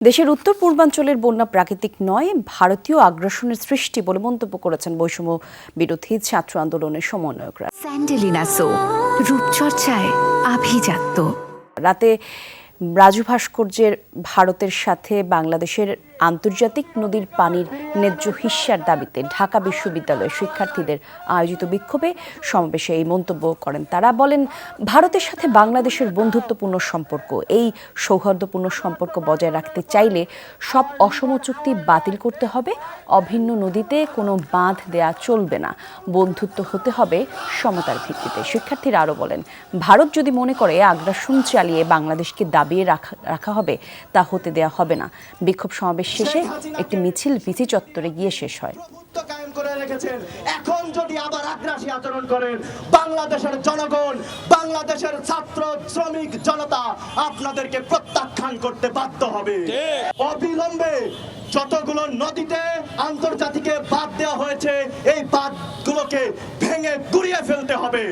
দেশের উত্তর পূর্বাঞ্চলের বন্যা প্রাকৃতিক নয়, ভারতীয় আগ্রাসনের সৃষ্টি বলে মন্তব্য করেছেন বৈষম্য বিরোধী ছাত্র আন্দোলনের সমন্বয়করা। স্যান্ডেলিনা সো, রূপচর্চায় আভিজাত্য। রাতে রাজু ভাস্কর্যের ভারতের সাথে বাংলাদেশের আন্তর্জাতিক নদীর পানির ন্যায্য হিস্যার দাবিতে ঢাকা বিশ্ববিদ্যালয়ের শিক্ষার্থীদের আয়োজিত বিক্ষোভে সমাবেশে এই মন্তব্য করেন তারা। বলেন, ভারতের সাথে বাংলাদেশের বন্ধুত্বপূর্ণ সম্পর্ক, এই সৌহার্দ্যপূর্ণ সম্পর্ক বজায় রাখতে চাইলে সব অসম চুক্তি বাতিল করতে হবে, অভিন্ন নদীতে কোনো বাঁধ দেয়া চলবে না, বন্ধুত্ব হতে হবে সমতার ভিত্তিতে। শিক্ষার্থীরা আরও বলেন, ভারত যদি মনে করে আগ্রাসন চালিয়ে বাংলাদেশকে দাবিয়ে রাখা হবে, তা হতে দেয়া হবে না। বিক্ষোভ সমাবেশ শেষে একটি মিছিল ভিসি চত্বরে গিয়ে শেষ হয়। এখন যদি আবার আগ্রাসী আচরণ করেন বাংলাদেশের জনগণ, বাংলাদেশের ছাত্র শ্রমিক জনতা আপনাদেরকে প্রত্যাখ্যান করতে বাধ্য হবে। অবিলম্বে যতগুলো নদীতে আন্তর্জাতিকে বাঁধ দেওয়া হয়েছে, এই বাঁধগুলোকে ভেঙে গুড়িয়ে ফেলতে হবে।